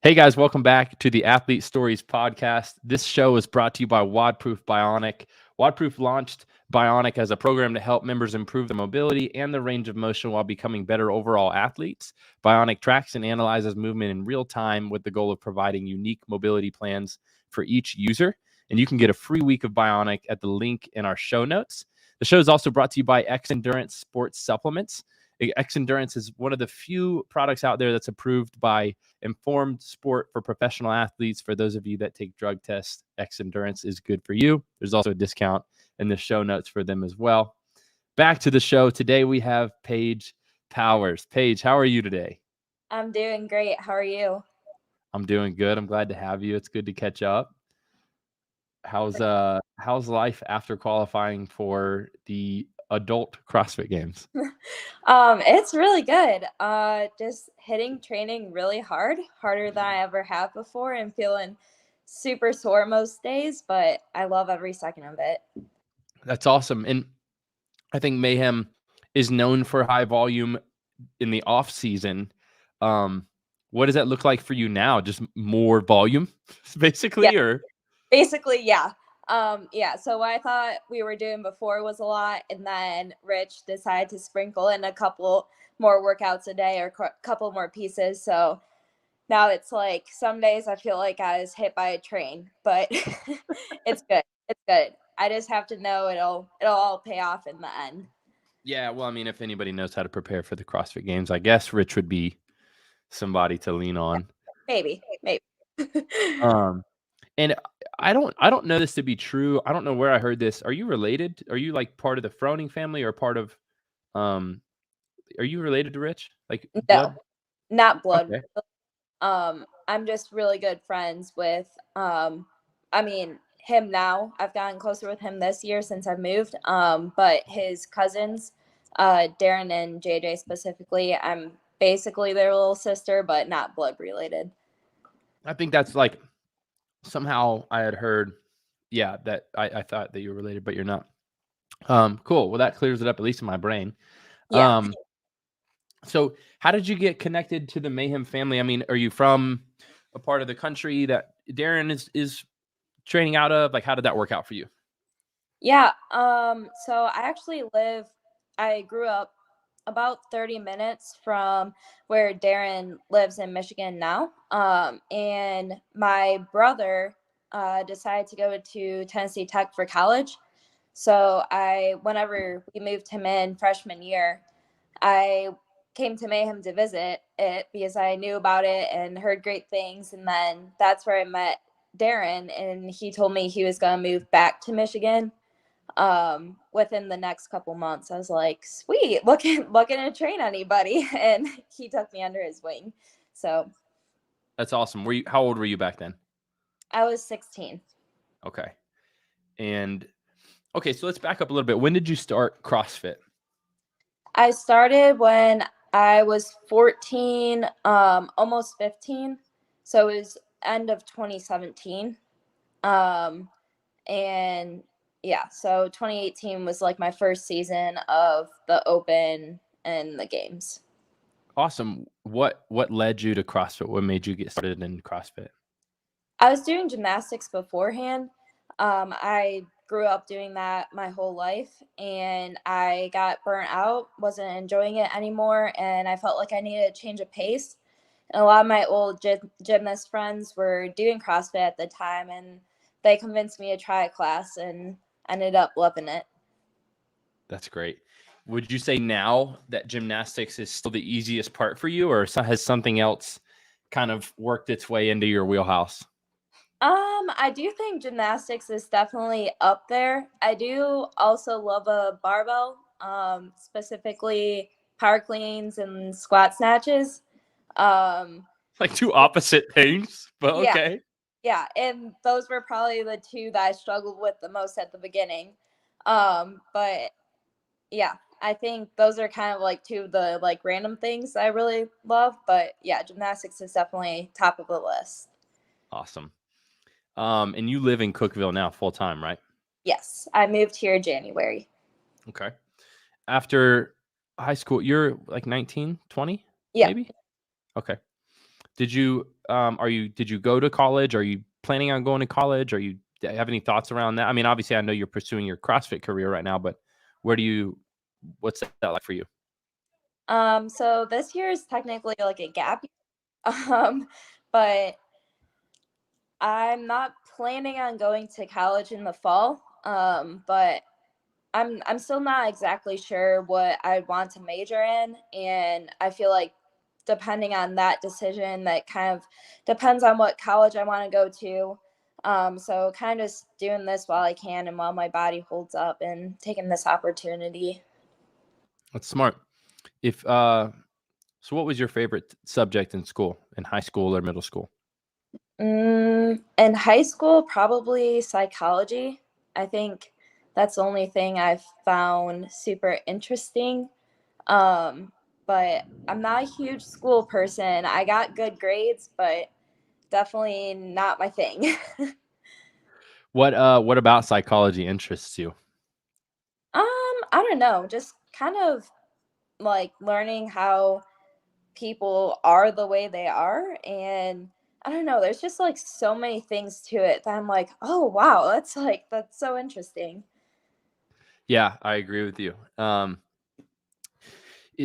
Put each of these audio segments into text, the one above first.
Hey guys, welcome back to the Athlete Stories podcast. This show is brought to you by WODproof Bionic. WODproof launched Bionic as a program to help members improve their mobility and their range of motion while becoming better overall athletes. Bionic tracks and analyzes movement in real time with the goal of providing unique mobility plans for each user. And you can get a free week of Bionic at the link in our show notes. The show is also brought to you by X Endurance Sports Supplements. X Endurance is one of the few products out there that's approved by Informed Sport for professional athletes. For those of you that take drug tests, X Endurance is good for you. There's also a discount in the show notes for them as well. Back to the show. Today we have Paige Powers. Paige, how are you today? I'm doing great. How are you? I'm doing good. I'm glad to have you. It's good to catch up. How's life after qualifying for the adult CrossFit Games? It's really good. Just hitting training really hard, harder than I ever have before, and feeling super sore most days, but I love every second of it. That's awesome. And I think Mayhem is known for high volume in the off season. What does that look like for you now? Just more volume, basically, Yeah, or basically, yeah. So what I thought we were doing before was a lot, and then Rich decided to sprinkle in a couple more workouts a day or a couple more pieces. So now it's like some days I feel like I was hit by a train, but it's good. It's good. I just have to know it'll all pay off in the end. yeah. Well, I mean, if anybody knows how to prepare for the CrossFit Games, I guess Rich would be somebody to lean on. Maybe. Um, and I don't know this to be true. I don't know where I heard this. Are you related? Are you like part of the Froning family or part of? Um, are you related to Rich? Like No, blood? not blood. Okay. I'm just really good friends with I mean him now. I've gotten closer with him this year since I've moved. But his cousins, Darren and JJ specifically, I'm basically their little sister, but not blood related. I think that's like somehow I had heard, yeah, that I thought that you were related, but you're not. Cool. Well, that clears it up, at least in my brain. Yeah. So how did you get connected to the Mayhem family? I mean, are you from a part of the country that Darren is training out of? Like, how did that work out for you? Yeah. So I grew up about 30 minutes from where Darren lives in Michigan now. And my brother decided to go to Tennessee Tech for college. So whenever we moved him in freshman year, I came to Mayhem to visit it because I knew about it and heard great things. And then that's where I met Darren, and he told me he was going to move back to Michigan within the next couple months. I was like, sweet, looking to train anybody. And he took me under his wing. So That's awesome. How old were you back then? I was 16. Okay. And okay, so let's back up a little bit. When did you start CrossFit? I started when I was 14, almost 15. So it was end of 2017. And yeah, so 2018 was like my first season of the Open and the games. Awesome. What led you to CrossFit? What made you get started in CrossFit? I was doing gymnastics beforehand. I grew up doing that my whole life, and I got burnt out, wasn't enjoying it anymore, and I felt like I needed a change of pace. And a lot of my old gymnast friends were doing CrossFit at the time, and they convinced me to try a class, and ended up loving it. That's great. Would you say now that gymnastics is still the easiest part for you, or has something else kind of worked its way into your wheelhouse? I do think gymnastics is definitely up there. I do also love a barbell, specifically power cleans and squat snatches. Um, Like two opposite things, but yeah, okay. yeah, and those were probably the two that I struggled with the most at the beginning. But yeah, I think those are kind of like two of the like random things I really love. But yeah, gymnastics is definitely top of the list. Awesome. And you live in Cookeville now full time, right? Yes, I moved here January. Okay. After high school, you're like 19, 20, Yeah. maybe? Okay. Did you did you go to college? Are you planning on going to college? Do you have any thoughts around that? I mean, obviously I know you're pursuing your CrossFit career right now, but what's that like for you? So this year is technically like a gap year. But I'm not planning on going to college in the fall. But I'm still not exactly sure what I want to major in, and I feel like depending on that decision, that kind of depends on what college I want to go to. So kind of just doing this while I can and while my body holds up and taking this opportunity. That's smart. So what was your favorite subject in school, in high school or middle school? In high school, probably psychology. I think that's the only thing I've found super interesting. But I'm not a huge school person. I got good grades, but definitely not my thing. What about psychology interests you? I don't know, just kind of like learning how people are the way they are, and I don't know, there's just like so many things to it that I'm like, "Oh, wow, that's so interesting." Yeah, I agree with you.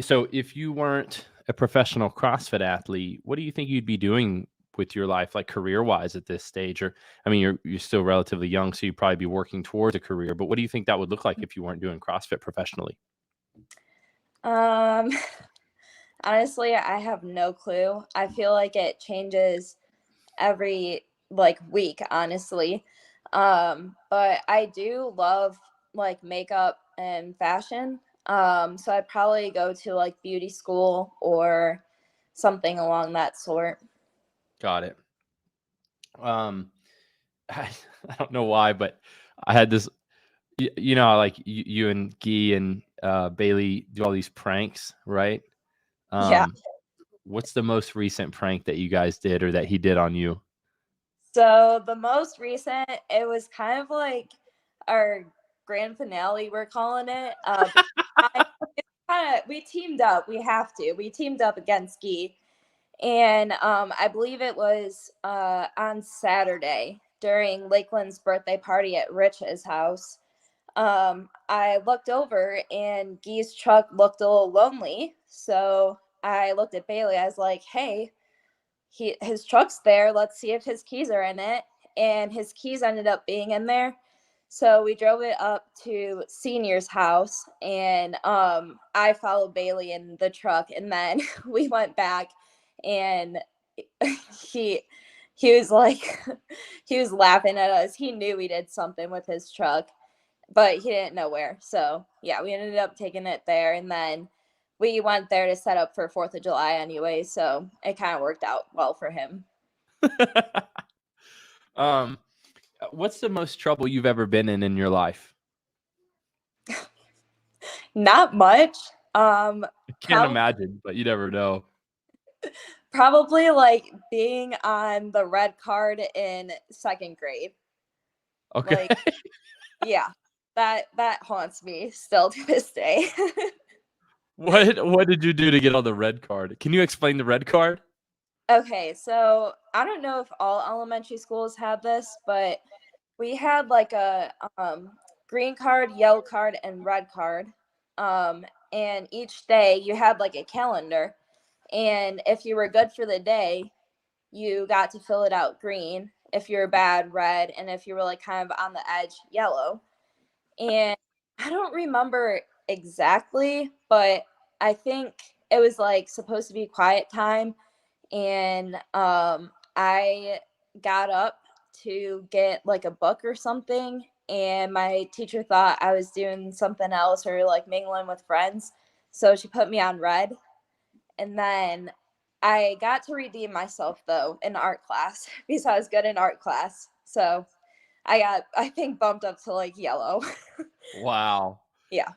So if you weren't a professional CrossFit athlete, what do you think you'd be doing with your life, like career wise at this stage? Or, I mean, you're still relatively young, so you'd probably be working towards a career, but what do you think that would look like if you weren't doing CrossFit professionally? Um, Honestly, I have no clue. I feel like it changes every like week, honestly. But I do love like makeup and fashion. So I'd probably go to like beauty school or something along that sort. Got it. Um, I, I don't know why, but I had this, you know, how, like you and Guy and Bailey do all these pranks, right? Yeah. Um, what's the most recent prank that you guys did or that he did on you? So the most recent, it was kind of like our grand finale, we're calling it. I kind of we teamed up. We have to. We teamed up against Ski, and I believe it was on Saturday during Lakeland's birthday party at Rich's house. I looked over and Guy's truck looked a little lonely, so I looked at Bailey. I was like, "Hey, his truck's there. Let's see if his keys are in it." And his keys ended up being in there. So we drove it up to Senior's house, and I followed Bailey in the truck, and then we went back, and he he was like he was laughing at us. He knew we did something with his truck, but he didn't know where. So yeah, we ended up taking it there, and then we went there to set up for 4th of July anyway, so it kind of worked out well for him. um, what's the most trouble you've ever been in your life? Not much. I can't Probably imagine, but you never know. probably like being on the red card in 2nd grade. Okay. Like, yeah, that haunts me still to this day. What did you do to get on the red card? Can you explain the red card? Okay, so I don't know if all elementary schools had this, but we had like a green card, yellow card, and red card. And each day you had like a calendar. And if you were good for the day, you got to fill it out green. If you were bad, red. And if you were like kind of on the edge, yellow. And I don't remember exactly, but I think it was like supposed to be quiet time. And I got up to get like a book or something, and my teacher thought I was doing something else or like mingling with friends, so she put me on red. And then I got to redeem myself though in art class because I was good in art class, so I got, I think, bumped up to like yellow. Wow. Yeah.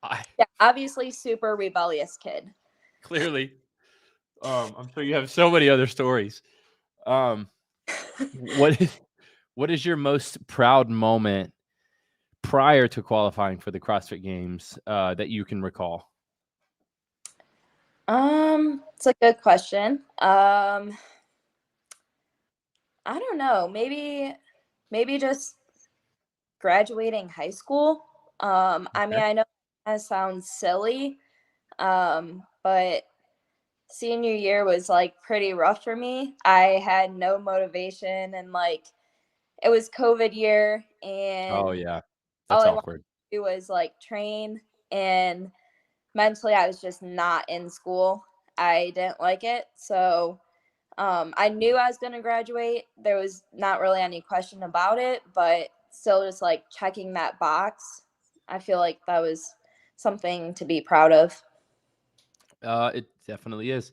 I Yeah, obviously super rebellious kid. clearly. I'm sure you have so many other stories. Um, what is what is your most proud moment prior to qualifying for the CrossFit Games that you can recall? It's a good question. I don't know, maybe just graduating high school. I mean, Okay. I know that sounds silly, but senior year was like pretty rough for me. I had no motivation, and like it was COVID year, Oh and yeah, all that's I wanted awkward. to do was like train, and mentally I was just not in school. I didn't like it. So I knew I was going to graduate. There was not really any question about it, but still just like checking that box. I feel like that was something to be proud of. It definitely is.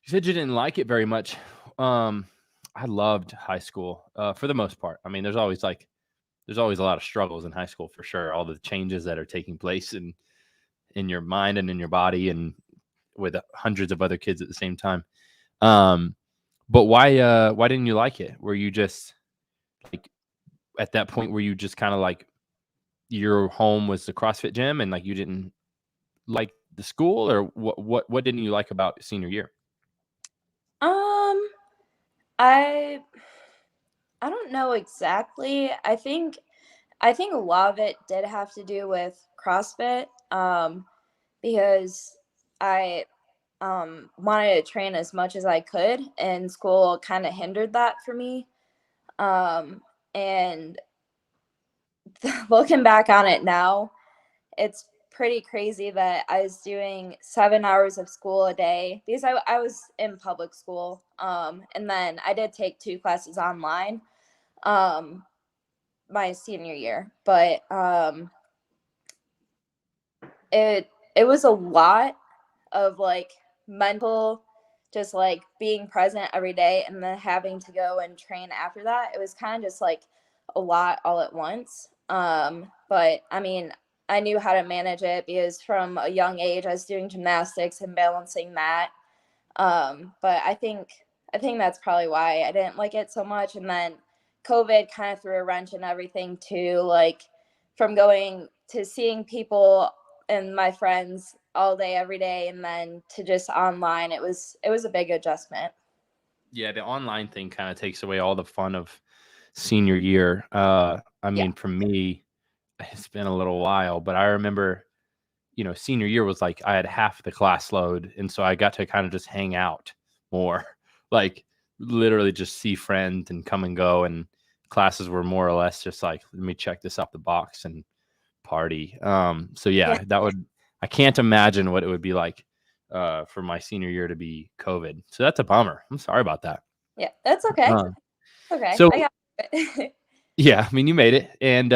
You said you didn't like it very much. Um, I loved high school for the most part. I mean, there's always a lot of struggles in high school for sure. All the changes that are taking place in your mind and in your body, and with hundreds of other kids at the same time. Um, but why didn't you like it? Were you just like at that point were you just kind of like your home was the CrossFit gym and like you didn't like the school, or what didn't you like about senior year? Um, I I don't know exactly. I think a lot of it did have to do with CrossFit, because I wanted to train as much as I could, and school kind of hindered that for me. And looking back on it now, it's pretty crazy that I was doing 7 hours of school a day because I was in public school. And then I did take 2 classes online um, my senior year, but it was a lot of like mental, just like being present every day and then having to go and train after that. It was kind of just like a lot all at once. But I mean, I knew how to manage it because from a young age I was doing gymnastics and balancing that. But I think that's probably why I didn't like it so much. And then COVID kind of threw a wrench in everything too, like from going to seeing people and my friends all day every day and then to just online. It was a big adjustment. Yeah, the online thing kind of takes away all the fun of senior year. I Yeah. mean, for me, it's been a little while, but I remember, senior year was like I had half the class load, and so I got to kind of just hang out more, like literally just see friends and come and go, and classes were more or less just like, let me check this off the box and party. So Yeah. yeah, I can't imagine what it would be like for my senior year to be COVID. So that's a bummer. I'm sorry about that. Yeah. That's okay. Uh, Okay. so I got it. yeah, I mean, you made it, and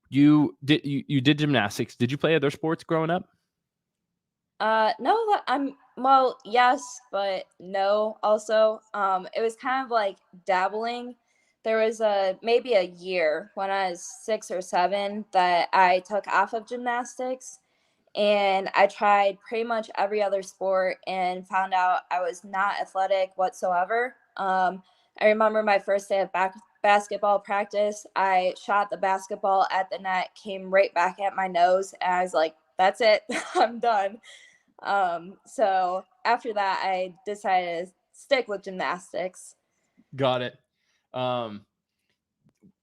you did gymnastics. Did you play other sports growing up? No, well, yes, but no also. It was kind of like dabbling. There was maybe a year when I was 6 or 7 that I took off of gymnastics, and I tried pretty much every other sport and found out I was not athletic whatsoever. I remember my first day of basketball practice. I shot the basketball at the net, came right back at my nose, and I was like, "That's it, I'm done." So after that, I decided to stick with gymnastics. Got it. Um,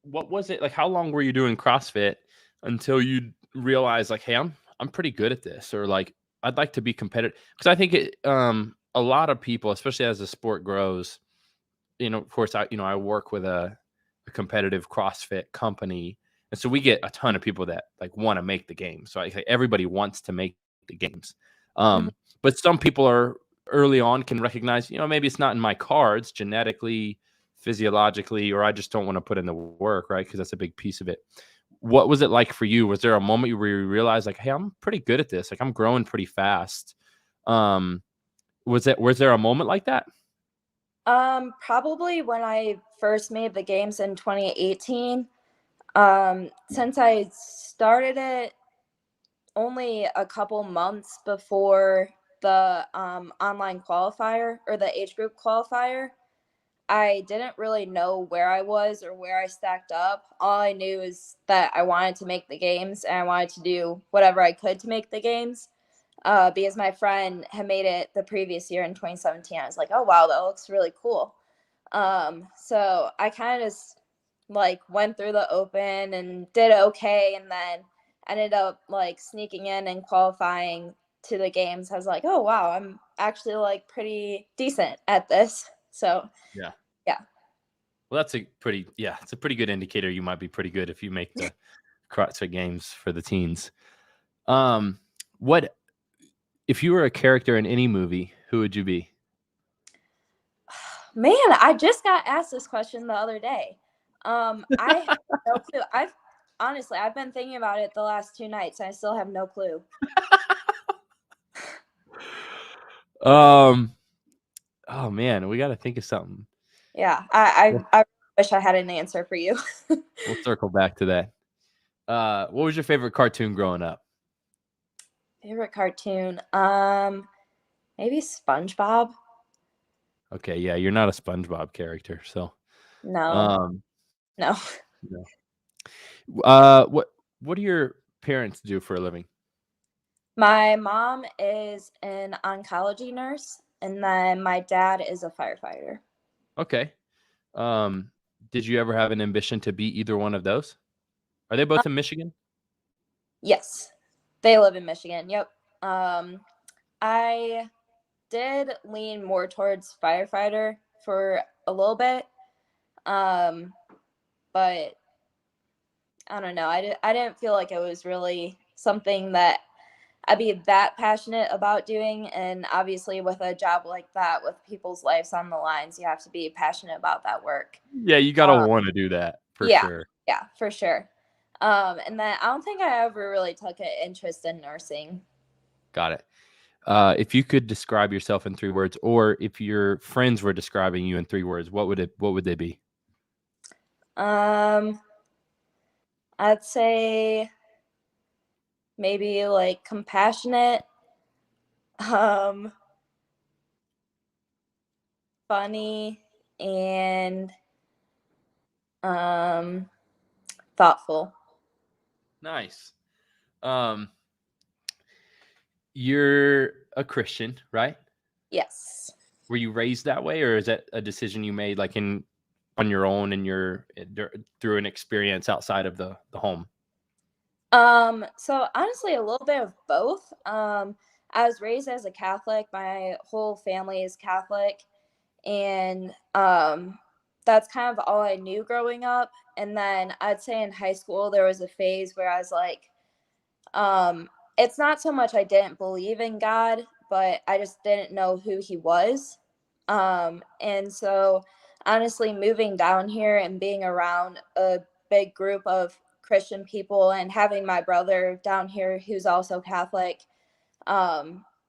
what was it like? How long were you doing CrossFit until you realized like, hey, I'm pretty good at this, or like I'd like to be competitive? Because I think a lot of people, especially as the sport grows, of course, I work with a competitive CrossFit company, and so we get a ton of people that like want to make the game. So like everybody wants to make the games, Mhm. but some people are early on can recognize, maybe it's not in my cards genetically, physiologically, or I just don't want to put in the work, right? Because that's a big piece of it. What was it like for you? Was there a moment where you realized like, hey, I'm pretty good at this, like I'm growing pretty fast? um was there a moment like that? Probably when I first made the games in 2018. Since I started it only a couple months before the online qualifier or the age group qualifier, I didn't really know where I was or where I stacked up. All I knew is that I wanted to make the games and I wanted to do whatever I could to make the games. Because my friend had made it the previous year in 2017. I was like, oh, wow, that looks really cool. So I kind of like went through the open and did okay, and then ended up like sneaking in and qualifying to the games. I was like, oh wow, I'm actually like pretty decent at this. So Yeah. yeah. Well, it's a pretty good indicator you might be pretty good if you make the CrossFit games for the teens. What if you were a character in any movie, who would you be? Man, I just got asked this question the other day. I have no clue. I've been thinking about it the last 2 nights. And I still have no clue. Oh man, we got to think of something. Yeah, I wish I had an answer for you. We'll circle back to that. What was your favorite cartoon growing up? Favorite cartoon? Maybe SpongeBob. Okay, yeah, you're not a SpongeBob character, so No. no. What do your parents do for a living? My mom is an oncology nurse, and then my dad is a firefighter. Okay. Did you ever have an ambition to be either one of those? Are they both in Michigan? Yes, they live in Michigan. Yep. I did lean more towards firefighter for a little bit, but I don't know. I didn't feel like it was really something that I'd be that passionate about doing. And obviously, with a job like that, with people's lives on the lines, you have to be passionate about that work. Yeah, you gotta want to do that for Yeah, sure. yeah, for sure. And then I don't think I ever really took an interest in nursing. Got it. If you could describe yourself in 3 words, or if your friends were describing you in 3 words, what would they be? I'd say maybe like compassionate, um, funny, and thoughtful. Nice. You're a Christian, right? Yes. Were you raised that way, or is that a decision you made like on your own and through an experience outside of the home? So honestly, a little bit of both. I was raised as a Catholic. My whole family is Catholic, and that's kind of all I knew growing up. And then I'd say in high school there was a phase where I was like, it's not so much I didn't believe in God, but I just didn't know who he was. And so honestly, moving down here and being around a big group of Christian people and having my brother down here who's also Catholic,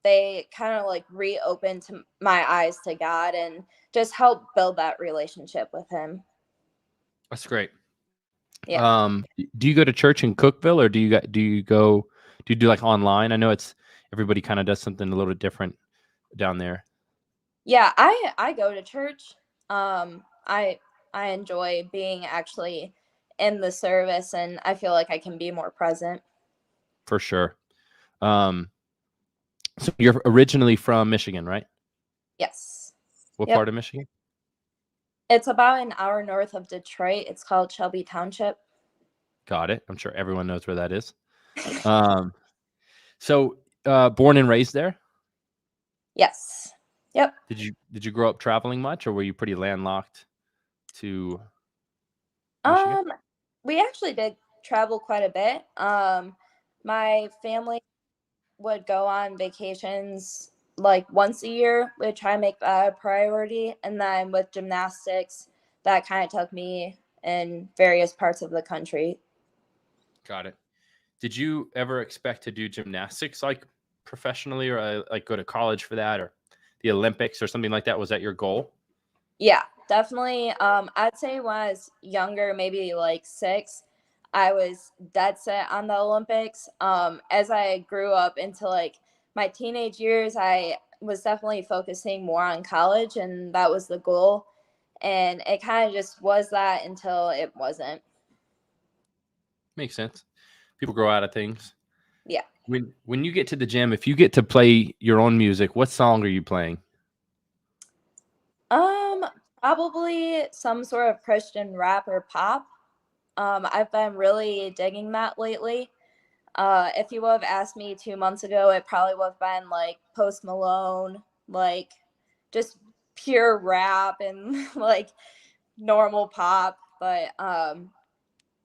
they kind of like reopened to my eyes to God and just help build that relationship with him. That's great. Yeah. Do you go to church in Cookeville, or do you do like online? I know everybody kind of does something a little bit different down there. Yeah, I go to church. I enjoy being actually in the service, and I feel like I can be more present. For sure. So you're originally from Michigan, right? Yes. What Yep. part of Michigan? It's about an hour north of Detroit. It's called Shelby Township. Got it. I'm sure everyone knows where that is. So born and raised there? Yes. Yep. Did you grow up traveling much, or were you pretty landlocked to Michigan? We actually did travel quite a bit. My family would go on vacations like once a year. We'd try and make that a priority. And then with gymnastics, that kind of took me in various parts of the country. Got it. Did you ever expect to do gymnastics like professionally, or like go to college for that, or the Olympics or something like that? Was that your goal? Yeah, definitely. I'd say when I was younger, maybe like 6, I was dead set on the Olympics. As I grew up into like my teenage years, I was definitely focusing more on college, and that was the goal. And it kind of just was that until it wasn't. Makes sense. People grow out of things. Yeah. When you get to the gym, if you get to play your own music, what song are you playing? Probably some sort of Christian rap or pop. I've been really digging that lately. If you would have asked me 2 months ago, it probably would have been like Post Malone, like just pure rap and like normal pop. But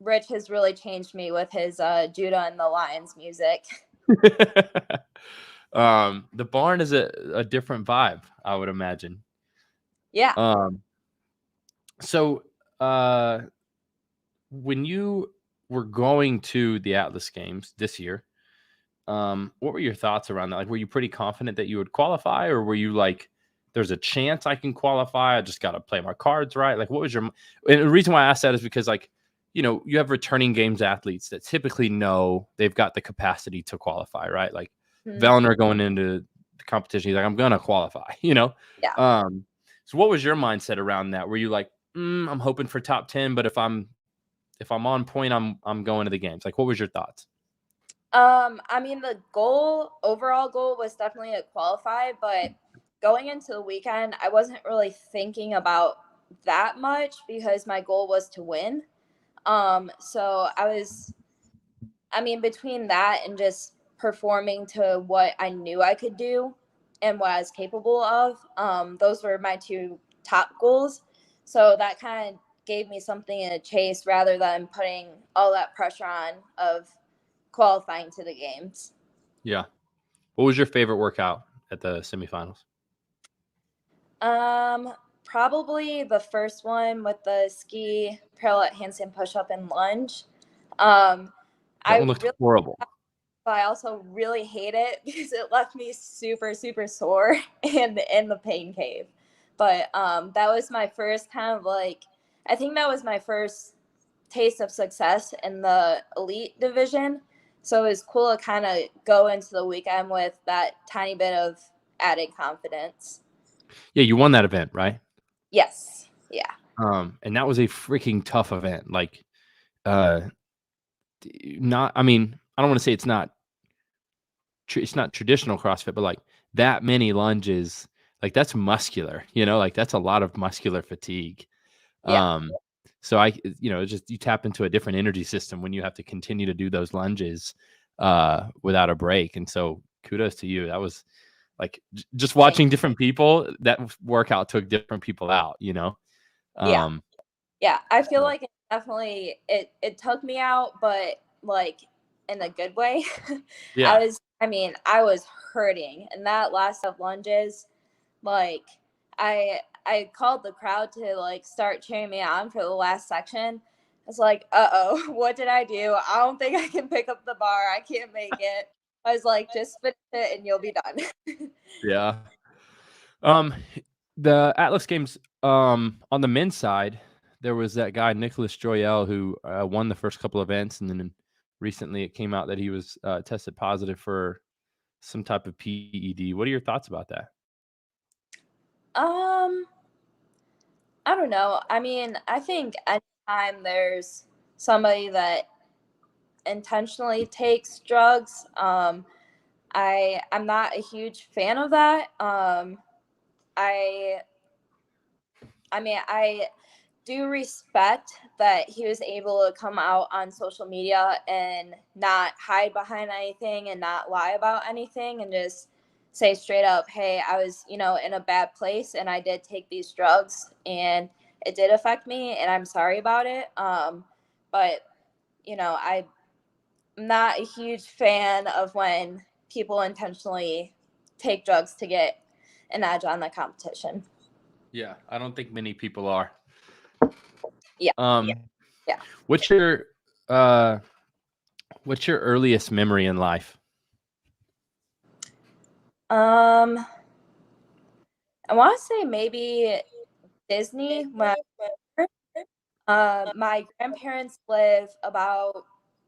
Rich has really changed me with his Judah and the Lions music. The barn is a different vibe, I would imagine. Yeah. So when you were going to the Atlas Games this year, what were your thoughts around that? Like, were you pretty confident that you would qualify, or were you like, there's a chance I can qualify, I just got to play my cards right? Like, what was your, and the reason why I asked that is because, like, you know, you have returning games athletes that typically know they've got the capacity to qualify, right? Like Vellner going into the competition, he's like, I'm going to qualify, you know? Yeah. So what was your mindset around that? Were you like, I'm hoping for top 10, but if I'm on point, I'm going to the games? Like, what was your thoughts? I mean, the overall goal was definitely to qualify, but going into the weekend, I wasn't really thinking about that much because my goal was to win. So I mean, between that and just performing to what I knew I could do and what I was capable of, those were my two top goals. So that kind of gave me something to chase rather than putting all that pressure on of qualifying to the games. Yeah. What was your favorite workout at the semifinals? Probably the first one with the ski, parallel handstand push-up and lunge. That one looked horrible. But I also really hate it because it left me super, super sore and in the pain cave. But that was my first kind of like, I think that was my first taste of success in the elite division. So it was cool to kind of go into the weekend with that tiny bit of added confidence. Yeah, you won that event, right? Yes. Yeah. And that was a freaking tough event. Like, I mean, I don't want to say it's not traditional CrossFit, but like that many lunges, like that's muscular, you know, like that's a lot of muscular fatigue. Yeah. So just you tap into a different energy system when you have to continue to do those lunges without a break. And so kudos to you. That was like just watching different people, that workout took different people out, you know? Yeah. I feel like it definitely, it took me out, but like in a good way. Yeah. I was hurting, and that last of lunges, like I called the crowd to like start cheering me on for the last section. It's like, what did I do? I don't think I can pick up the bar. I can't make it. I was like, just finish it and you'll be done. Yeah. The Atlas Games, on the men's side, there was that guy Nicholas Joyelle who won the first couple events, and then recently it came out that he was tested positive for some type of PED. What are your thoughts about that? I don't know. I mean, I think anytime there's somebody that intentionally takes drugs, I'm not a huge fan of that. I do respect that he was able to come out on social media and not hide behind anything and not lie about anything and just say straight up, hey, I was, in a bad place and I did take these drugs and it did affect me and I'm sorry about it. But, I'm not a huge fan of when people intentionally take drugs to get an edge on the competition. Yeah, I don't think many people are. Yeah. Yeah. What's your earliest memory in life? I want to say maybe Disney. My grandparents live about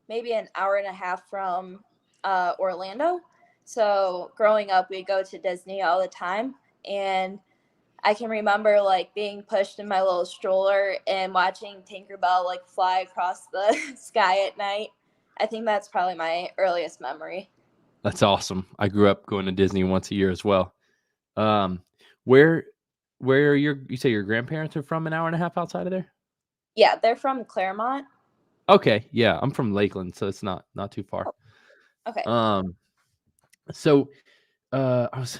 maybe an hour and a half from Orlando. So growing up, we go to Disney all the time. And I can remember like being pushed in my little stroller and watching Tinkerbell like fly across the sky at night. I think that's probably my earliest memory. That's awesome. I grew up going to Disney once a year as well. Where where you say your grandparents are from, an hour and a half outside of there? Yeah, they're from Claremont. Okay, yeah, I'm from Lakeland, so it's not too far. Okay. So I was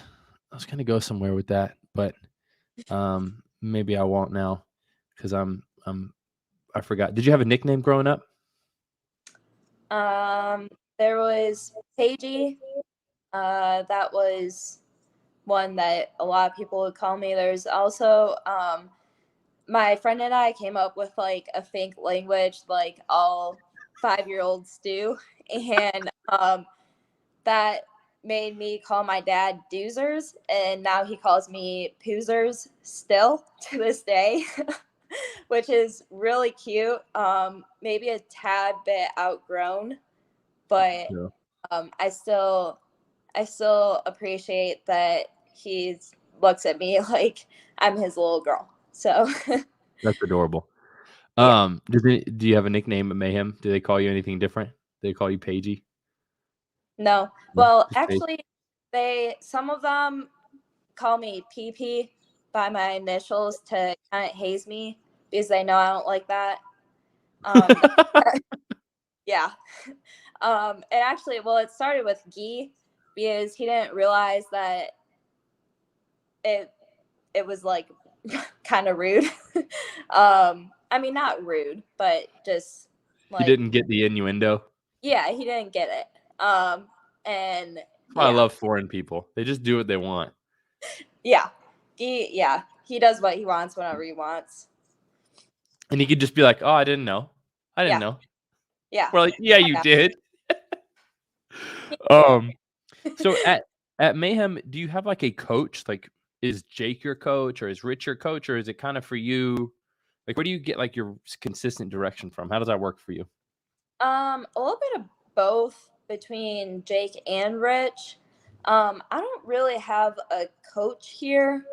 gonna go somewhere with that, but maybe I won't now because I forgot. Did you have a nickname growing up? There was Paige. That was one that a lot of people would call me. There's also my friend and I came up with like a fake language like all 5-year-olds do, and that made me call my dad Doozers, and now he calls me Poozers still to this day, which is really cute. Maybe a tad bit outgrown, but Yeah. I still appreciate that he looks at me like I'm his little girl. So That's adorable. yeah. Do you have a nickname at Mayhem? Do they call you anything different? Do they call you Paigey? No. No, Well, just Paige. actually, some of them call me PP by my initials to kind of haze me because they know I don't like that. Um, yeah. And actually, well, it started with Gee because he didn't realize that it it was like kind of rude. I mean, not rude, but just You like, didn't get the innuendo. yeah, he didn't get it. And That's why I yeah, love foreign people. They just do what they want. yeah, he does what he wants whenever he wants. And he could just be like, "Oh, I didn't know. I didn't Yeah, know." yeah, We're like, "Yeah, you yeah. did." Um, so at Mayhem, do you have like a coach? Like, is Jake your coach, or is Rich your coach, or is it kind of for you? Like, where do you get like your consistent direction from? How does that work for you? A little bit of both between Jake and Rich. I don't really have a coach here.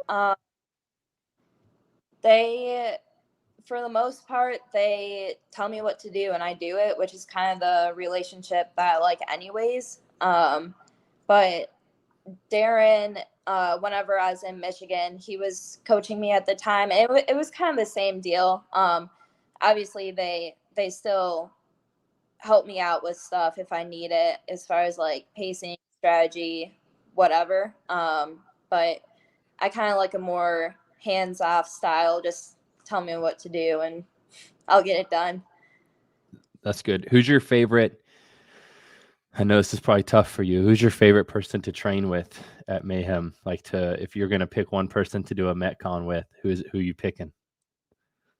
They, for the most part, they tell me what to do and I do it, which is kind of the relationship that I like, anyways. But Darren, whenever I was in Michigan, he was coaching me at the time. It was kind of the same deal. Obviously, they still help me out with stuff if I need it, as far as like pacing, strategy, whatever. But I kind of like a more hands off style. Just tell me what to do and I'll get it done. That's good. Who's your favorite? I know this is probably tough for you. Who's your favorite person to train with at Mayhem? Like, if you're gonna pick one person to do a Metcon with, who you picking?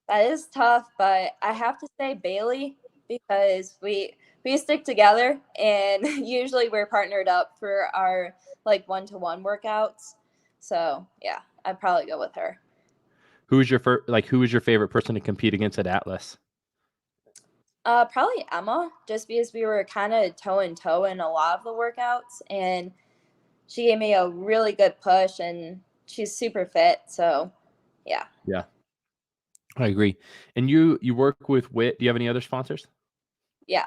That is tough, but I have to say Bailey because we stick together and usually we're partnered up for our like 1-to-1 workouts. So yeah, I'd probably go with her. Who is your favorite person to compete against at Atlas? Probably Emma, just because we were kind of toe and toe in a lot of the workouts, and she gave me a really good push, and she's super fit. So, yeah, Yeah, I agree. And you work with Wit. Do you have any other sponsors? yeah.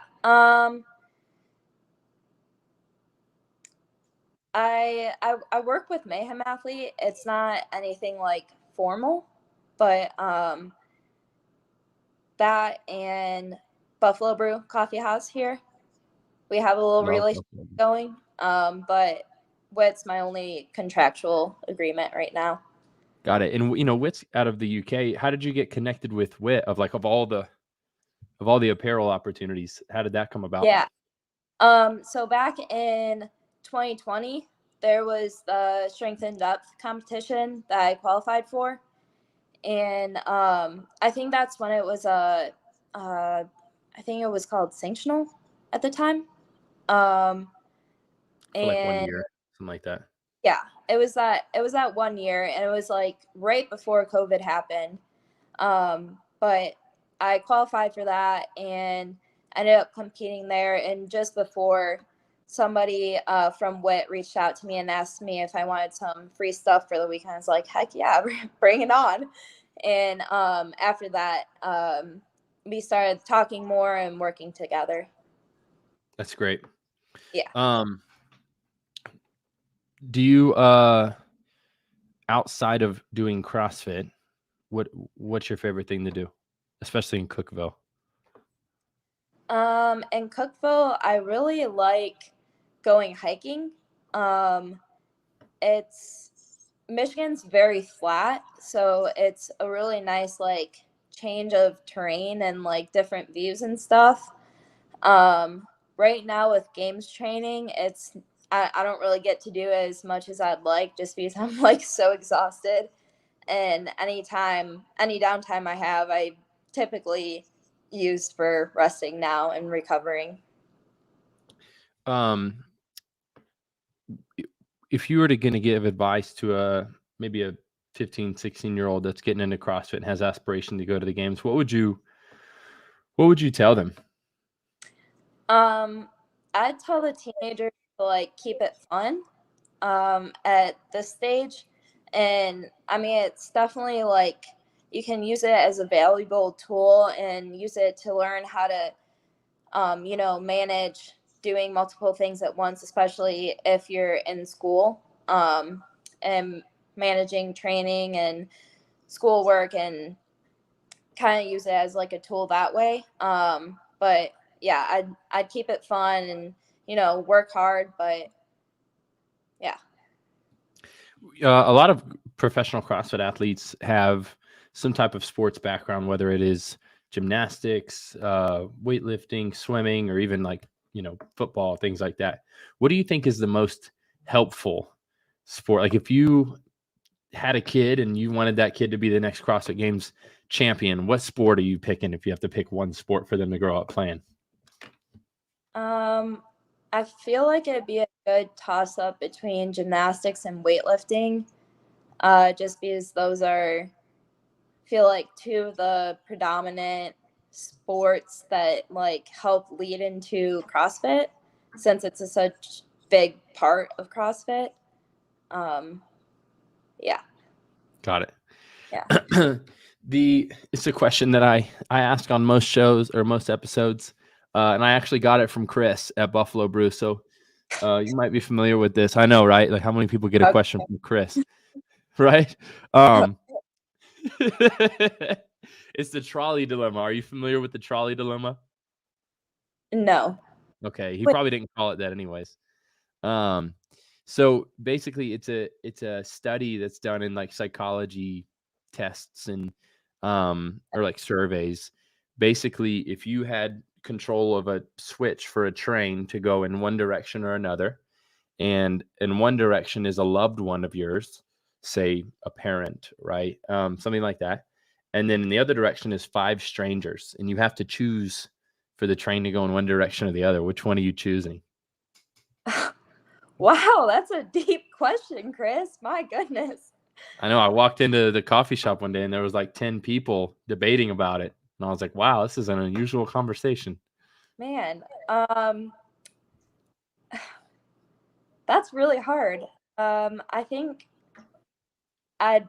I work with Mayhem Athlete. It's not anything like formal, but that and Buffalo Brew Coffee House here, we have a little Love relationship Buffalo. going. But Wit's my only contractual agreement right now. Got it. And Wit's out of the UK. How did you get connected with Wit? Of all the apparel opportunities, how did that come about? Yeah. So back in 2020, there was the strength and depth competition that I qualified for, and I think that's when it was I think it was called sanctional at the time. For like 1 And year, something like that. yeah, it was that 1 year, and it was like right before COVID happened. But I qualified for that and ended up competing there. And just before, somebody from WIT reached out to me and asked me if I wanted some free stuff for the weekend. I was like, heck yeah, bring it on. And after that, we started talking more and working together. That's great. Yeah. Do you outside of doing CrossFit, what's your favorite thing to do, especially in Cookville? In Cookville, I really like going hiking. It's Michigan's very flat, so it's a really nice like change of terrain and like different views and stuff. Right now with games training, I don't really get to do as much as I'd like just because I'm like so exhausted. And any downtime I have, I typically use for resting now and recovering. Um, if you were going to give advice to maybe a 15, 16-year-old that's getting into CrossFit and has aspiration to go to the games, what would you tell them? I'd tell the teenagers to like keep it fun at this stage. And I mean, it's definitely like you can use it as a valuable tool and use it to learn how to, manage doing multiple things at once, especially if you're in school, and managing training and schoolwork, and kind of use it as like a tool that way. But yeah, I'd keep it fun and work hard, but yeah. A lot of professional CrossFit athletes have some type of sports background, whether it is gymnastics, weightlifting, swimming, or even like, football, things like that. What do you think is the most helpful sport? Like if you had a kid and you wanted that kid to be the next CrossFit Games champion, what sport are you picking if you have to pick one sport for them to grow up playing? I feel like it'd be a good toss up between gymnastics and weightlifting, just because those are, feel like two of the predominant sports that like help lead into CrossFit, since it's a such big part of CrossFit. Yeah. Got it. Yeah. It's a question that I ask on most shows or most episodes, and I actually got it from Chris at Buffalo Brew. So you might be familiar with this. I know, right? Like how many people get a question from Chris, right? It's the trolley dilemma. Are you familiar with the trolley dilemma? No. Okay, he Wait. probably didn't call it that anyways. So basically it's a study that's done in like psychology tests and or like surveys. Basically, if you had control of a switch for a train to go in one direction or another, and in one direction is a loved one of yours, say a parent, right? Something like that. And then in the other direction is 5 strangers, and you have to choose for the train to go in one direction or the other. Which one are you choosing? Wow, that's a deep question, Chris. My goodness. I know I walked into the coffee shop one day and there was like 10 people debating about it. And I was like, wow, this is an unusual conversation. Man, that's really hard. I think I'd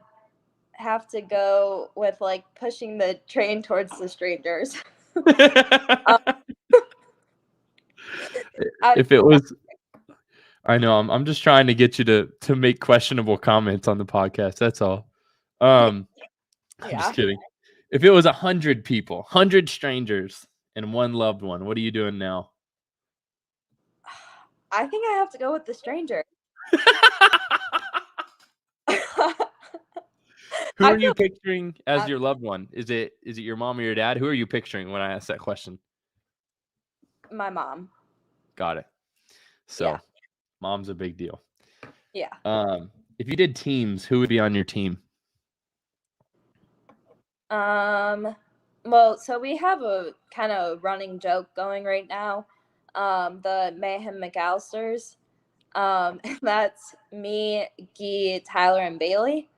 have to go with like pushing the train towards the strangers. um, If it was, I know I'm just trying to get you to make questionable comments on the podcast. That's all. I'm just yeah. kidding. If it was 100 people, 100 strangers, and one loved one, what are you doing now? I think I have to go with the stranger. Who I are you feel picturing as bad. your loved one? Is it your mom or your dad? Who are you picturing when I ask that question? My mom. Got it. So, Yeah. mom's a big deal. Yeah. If you did teams, who would be on your team? Well, so we have a kind of running joke going right now. The Mayhem McAllisters. And that's me, Guy, Tyler, and Bailey.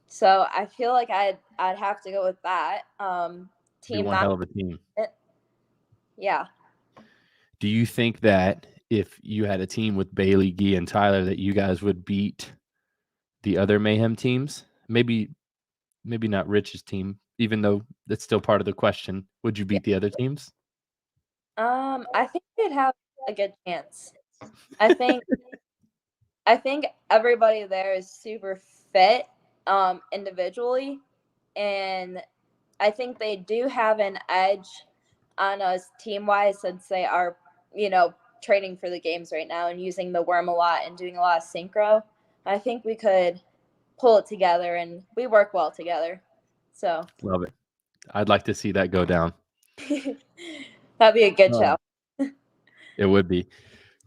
So I feel like I'd have to go with that. Be Team one not hell of a team. yeah. Do you think that if you had a team with Bailey, Gee, and Tyler, that you guys would beat the other Mayhem teams? Maybe not Rich's team, even though that's still part of the question. Would you Yeah. beat the other teams? I think they'd have a good chance. I think everybody there is super fit, individually, and I think they do have an edge on us team wise since they are, training for the games right now and using the worm a lot and doing a lot of synchro. I think we could pull it together, and we work well together. So Love it. I'd like to see that go down. that'd be a good show. It would be.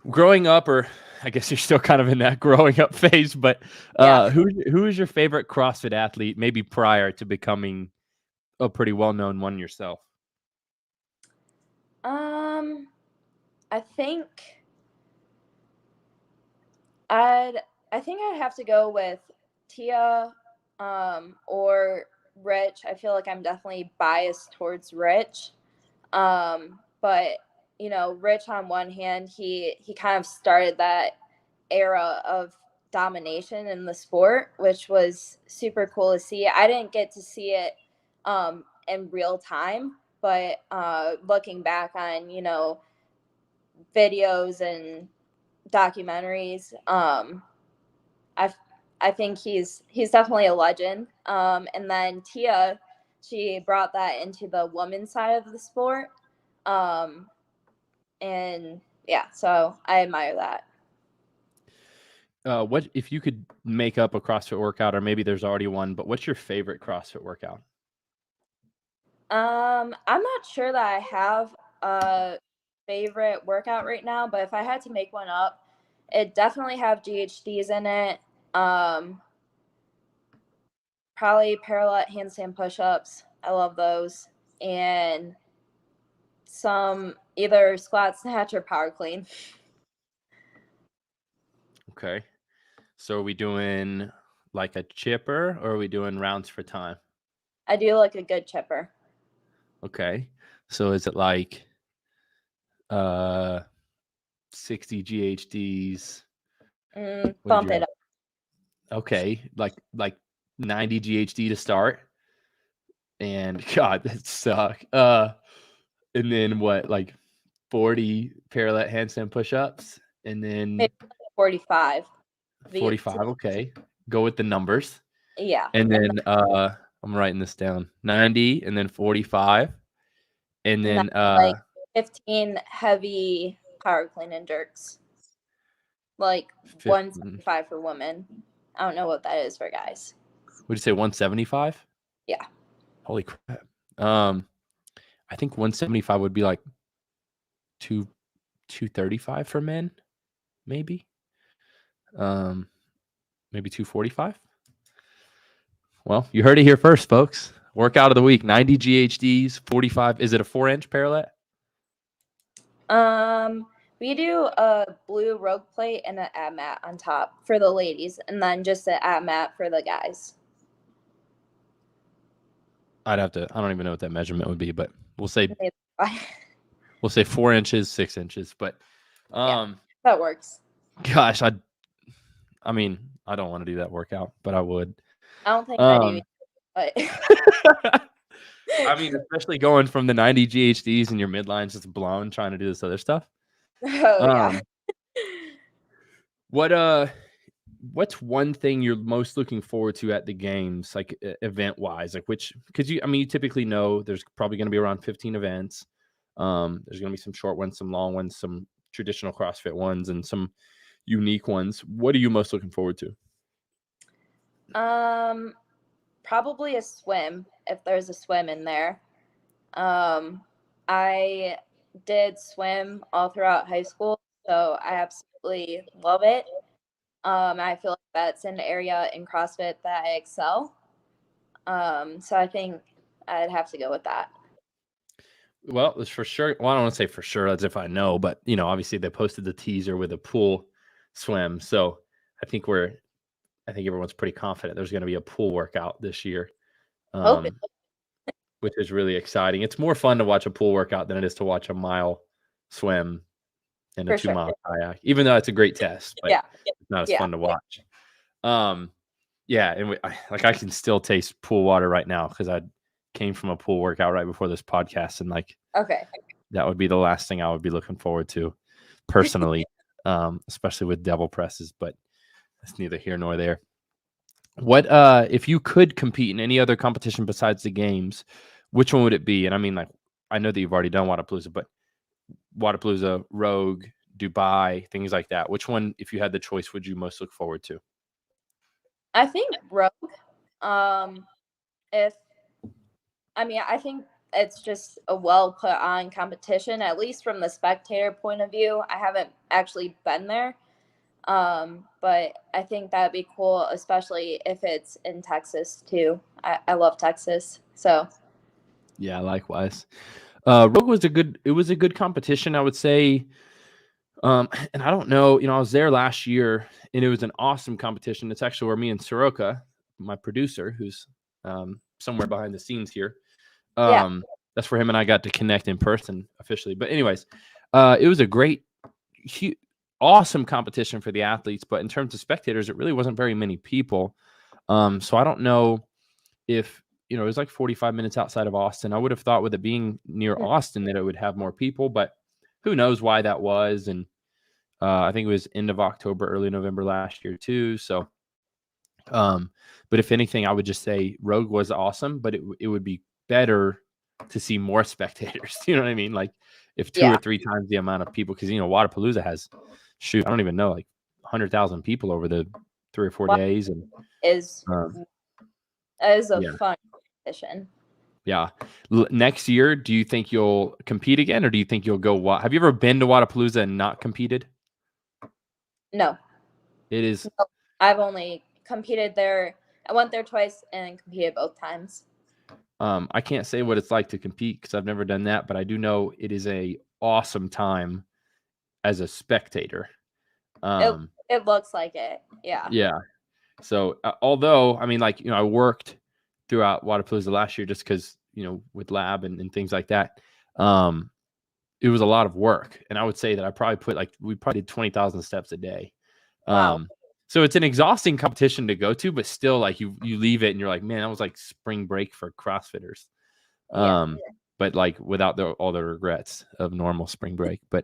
Growing up, or I guess you're still kind of in that growing up phase, but who is your favorite CrossFit athlete, maybe prior to becoming a pretty well-known one yourself? I think I'd have to go with Tia, or Rich. I feel like I'm definitely biased towards Rich. But Rich, on one hand, he kind of started that era of domination in the sport, which was super cool to see. I didn't get to see it in real time, but looking back on videos and documentaries, I think he's definitely a legend. And then Tia, she brought that into the women's side of the sport. And yeah, so I admire that. What if you could make up a CrossFit workout, or maybe there's already one, but what's your favorite CrossFit workout? I'm not sure that I have a favorite workout right now, but if I had to make one up, it definitely have GHDs in it. Probably parallel handstand push-ups. I love those. And some either squat snatch or power clean. Okay. So are we doing like a chipper, or are we doing rounds for time? I do like a good chipper. Okay. So is it like 60 GHDs? Bump it up. Okay, like 90 GHD to start. And God, that suck. And then what, like 40 parallel handstand push-ups, and then maybe 45. 45. Okay, go with the numbers. Yeah. And then I'm writing this down. 90, and then 45, and then like 15 heavy power clean and jerks. Like 175 for women. I don't know what that is for guys. Would you say 175? Yeah. Holy crap. I think 175 would be like 235 for men, maybe. Maybe 245. Well, you heard it here first, folks. Workout of the week: 90 GHDs, 45. Is it a 4-inch parallel? We do a blue rogue plate and an ab mat on top for the ladies, and then just an ab mat for the guys. I don't even know what that measurement would be, but we'll say 4 inches, 6 inches. But that works. Gosh, I mean, I don't want to do that workout, but I would. I don't think I do, but I mean, especially going from the 90 GHDs and your midline's just blown trying to do this other stuff. Yeah. What's one thing you're most looking forward to at the games, like event wise? Like because you typically know there's probably going to be around 15 events. There's going to be some short ones, some long ones, some traditional CrossFit ones, and some unique ones. What are you most looking forward to? Probably a swim, if there's a swim in there. I did swim all throughout high school, so I absolutely love it. I feel like that's an area in CrossFit that I excel. So I think I'd have to go with that. Well, it's for sure. Well, I don't want to say for sure, as if I know, but obviously they posted the teaser with a pool swim. So I think everyone's pretty confident there's going to be a pool workout this year, which is really exciting. It's more fun to watch a pool workout than it is to watch a mile swim and a 2-mile kayak, even though it's a great test, but it's not as fun to watch. Yeah. And I can still taste pool water right now because I came from a pool workout right before this podcast. And that would be the last thing I would be looking forward to personally, especially with devil presses, but that's neither here nor there. What if you could compete in any other competition besides the games, which one would it be? And I mean, like, I know that you've already done Wadapalooza, but Wadapalooza, Rogue, Dubai, things like that. Which one, if you had the choice, would you most look forward to? I think Rogue. If I mean, I think it's just a well put on competition, at least from the spectator point of view. I haven't actually been there, but I think that'd be cool, especially if it's in Texas too. I love Texas, so Yeah, likewise. Rogue was a good competition, I would say. And I don't know, I was there last year and it was an awesome competition. It's actually where me and Soroka, my producer, who's somewhere behind the scenes here, yeah, that's where him and I got to connect in person officially. But anyways, it was a great, awesome competition for the athletes. But in terms of spectators, it really wasn't very many people. So I don't know if, it was like 45 minutes outside of Austin. I would have thought with it being near Austin that it would have more people, but who knows why that was. And I think it was end of October, early November last year too. So, but if anything, I would just say Rogue was awesome, but it would be better to see more spectators. You know what I mean? Like if two or yeah, three times the amount of people, because Wadapalooza has, I don't even know, like 100,000 people over the 3 or 4 what days, and is um, is a yeah, fun competition. yeah. Next year, do you think you'll compete again, or do you think you'll go? Have you ever been to Wadapalooza and not competed? No, It is. no, I've only competed there. I went there twice and competed both times. I can't say what it's like to compete because I've never done that, but I do know it is a awesome time as a spectator. It Um, it looks like it. Yeah. yeah. So although I mean, like I worked throughout Wadapalooza last year just because with lab and things like that. Um, it was a lot of work, and I would say that I probably we probably did 20,000 steps a day. Wow. So it's an exhausting competition to go to, but still, like you leave it and you're like, man, that was like spring break for CrossFitters. Yeah. But like without all the regrets of normal spring break, but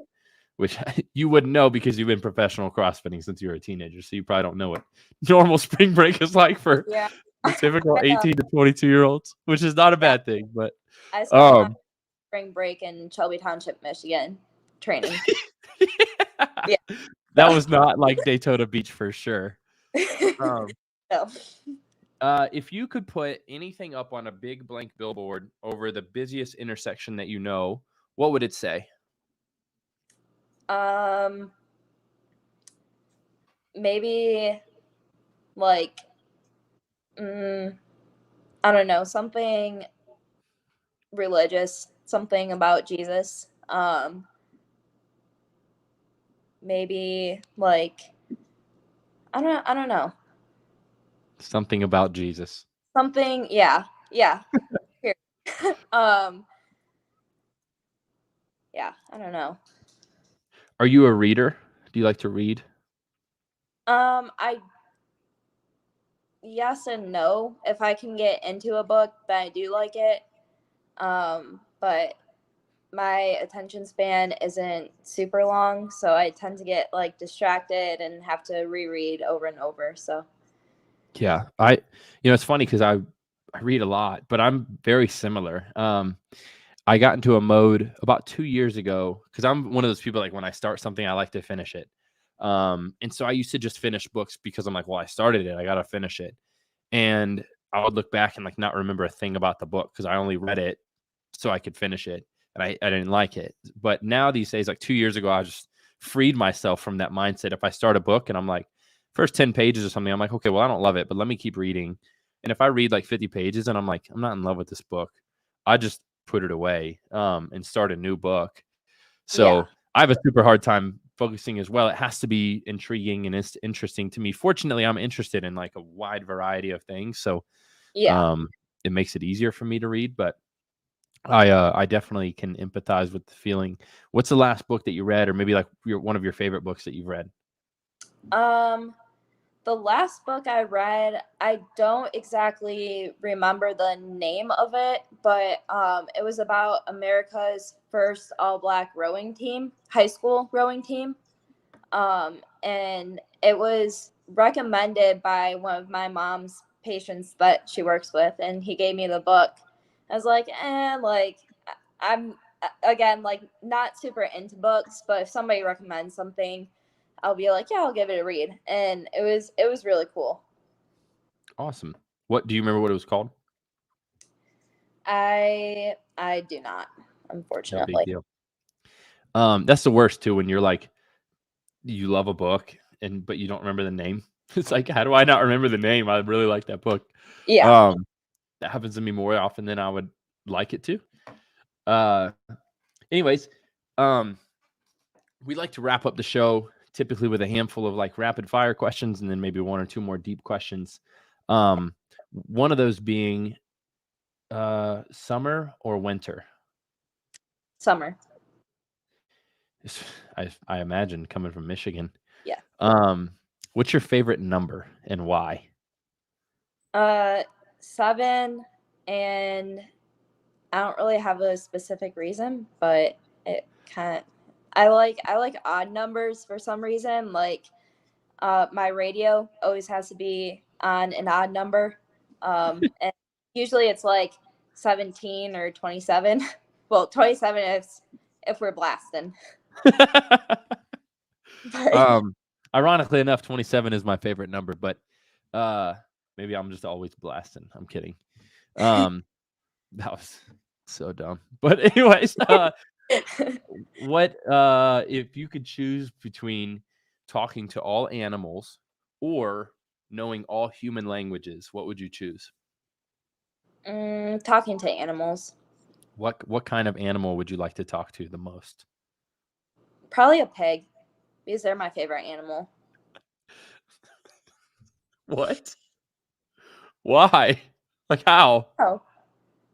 which you wouldn't know because you've been professional CrossFitting since you were a teenager. So you probably don't know what normal spring break is like for Yeah. the typical I know. 18 to 22-year-olds, which is not a Yeah. bad thing. But I spent my um, spring break in Shelby Township, Michigan, training. yeah, Yeah. that So. was not like Daytona Beach for sure. Um, So, if you could put anything up on a big blank billboard over the busiest intersection that what would it say? um, maybe like, I don't know, something religious, something about Jesus. Maybe like, I don't know, Something about Jesus. something. Yeah, yeah. Here. um, yeah. I don't know. Are you a reader? Do you like to read? I yes and no. If I can get into a book, then I do like it. But my attention span isn't super long, so I tend to get like distracted and have to reread over and over. So Yeah, it's funny because I read a lot, but I'm very similar. I got into a mode about 2 years ago because I'm one of those people, like when I start something, I like to finish it. And so I used to just finish books because I'm like, well, I started it, I got to finish it. And I would look back and like not remember a thing about the book because I only read it so I could finish it. And I didn't like it. But now these days, like 2 years ago, I just freed myself from that mindset. If I start a book and I'm like, first 10 pages or something, I'm like, okay, well, I don't love it, but let me keep reading. And if I read like 50 pages and I'm like, I'm not in love with this book, I just put it away and start a new book. yeah, So I have a super hard time focusing as well. It has to be intriguing and interesting to me. Fortunately, I'm interested in like a wide variety of things. So yeah. um, it makes it easier for me to read, but I definitely can empathize with the feeling. What's the last book that you read, or maybe like one of your favorite books that you've read? Um, the last book I read, I don't exactly remember the name of it, but it was about America's first all-black rowing team, high school rowing team. And it was recommended by one of my mom's patients that she works with, and he gave me the book. I was like, like I'm again like not super into books, but if somebody recommends something, I'll be like, yeah, I'll give it a read. And it was really cool. Awesome. What do you remember what it was called? I do not, No big unfortunately. deal. That's the worst too, when you're like, you love a book but you don't remember the name. It's like, how do I not remember the name? I really like that book. Yeah. That happens to me more often than I would like it to. Anyways, we like to wrap up the show typically with a handful of like rapid fire questions and then maybe one or two more deep questions. One of those being summer or winter? Summer. I imagine, coming from Michigan. Yeah. What's your favorite number and why? 7, and I don't really have a specific reason, but it kind of I like odd numbers for some reason. Like my radio always has to be on an odd number, and usually it's like 17 or 27. Well, 27 if we're blasting. But Ironically enough, 27 is my favorite number, but maybe I'm just always blasting. I'm kidding. That was so dumb. But anyways, what if you could choose between talking to all animals or knowing all human languages, what would you choose? talking to animals. What kind of animal would you like to talk to the most? Probably a pig, because they're my favorite animal. What? Why? Like how? Oh,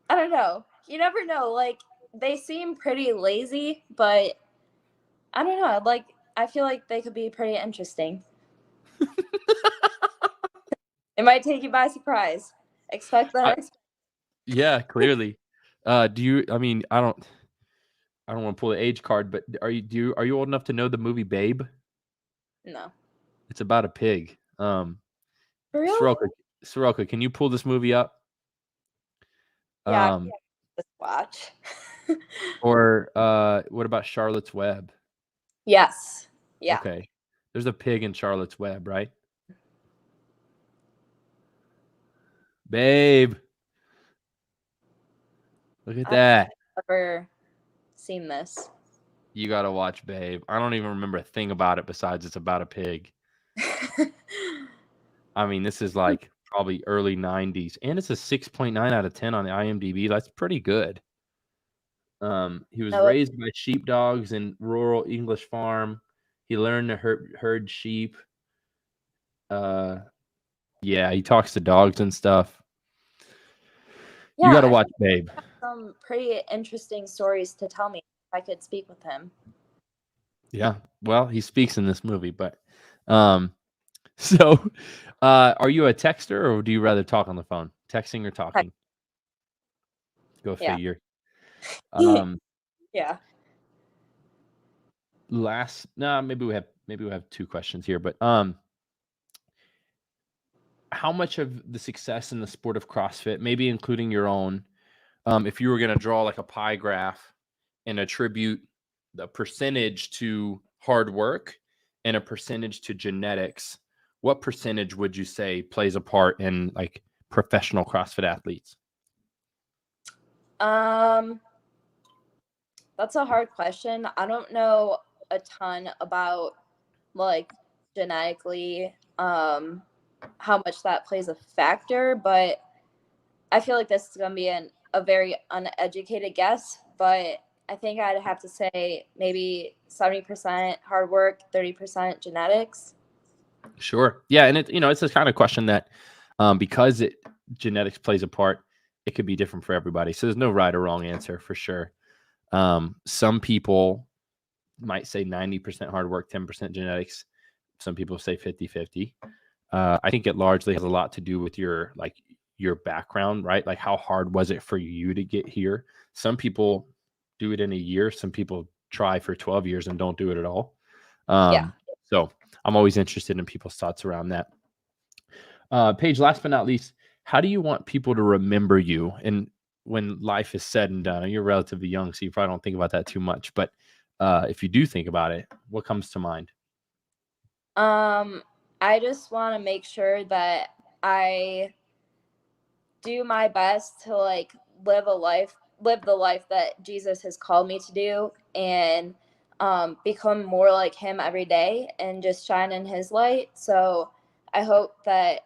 I don't know. You never know. Like they seem pretty lazy, but I don't know. Like I feel like they could be pretty interesting. It might take you by surprise. Expect the next. Yeah, clearly. Do you? I mean, I don't want to pull the age card, but are you old enough to know the movie Babe? No. It's about a pig. For real? Soroka, can you pull this movie up? Yeah. Just watch. Or what about Charlotte's Web? Yes. Yeah. Okay. There's a pig in Charlotte's Web, right? Babe. Look at that. I've never seen this. You got to watch Babe. I don't even remember a thing about it besides it's about a pig. I mean, this is like probably early 90s, and it's a 6.9 out of 10 on the IMDb. That's pretty good. He was raised by sheepdogs in rural English farm. He learned to herd sheep. Yeah, he talks to dogs and stuff. Yeah, you got to watch Babe. Some pretty interesting stories to tell me if I could speak with him. Yeah, well, he speaks in this movie, but so are you a texter or do you rather talk on the phone? Texting or talking? Go figure. Yeah. Maybe we have two questions here, but how much of the success in the sport of CrossFit, maybe including your own, if you were going to draw like a pie graph and attribute the percentage to hard work and a percentage to genetics, what percentage would you say plays a part in like professional CrossFit athletes? That's a hard question. I don't know a ton about like genetically how much that plays a factor, but I feel like this is going to be a very uneducated guess, but I think I'd have to say maybe 70% hard work, 30% genetics. Sure. Yeah, and it's the kind of question that because genetics plays a part, it could be different for everybody. So there's no right or wrong answer for sure. Some people might say 90% hard work, 10% genetics. Some people say 50-50. I think it largely has a lot to do with your background, right? Like how hard was it for you to get here? Some people do it in a year. Some people try for 12 years and don't do it at all. So I'm always interested in people's thoughts around that. Paige, last but not least, how do you want people to remember you? And when life is said and done, you're relatively young, so you probably don't think about that too much. But if you do think about it, what comes to mind? I just want to make sure that I do my best to like live the life that Jesus has called me to do, and become more like him every day and just shine in his light. So I hope that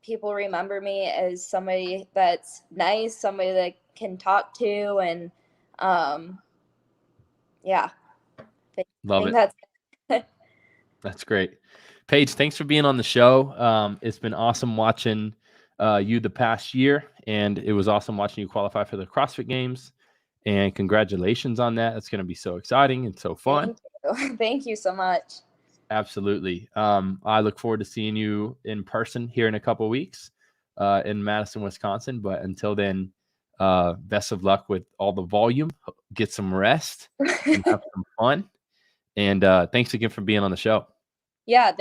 people remember me as somebody that's nice, somebody that can talk to, and yeah, I Love think it. that's That's great. Paige, thanks for being on the show. It's been awesome watching you the past year, and it was awesome watching you qualify for the CrossFit Games. And congratulations on that. It's going to be so exciting and so fun. Thank you. Thank you so much. Absolutely. I look forward to seeing you in person here in a couple of weeks in Madison, Wisconsin. But until then, best of luck with all the volume. Get some rest and have some fun. And thanks again for being on the show. Yeah.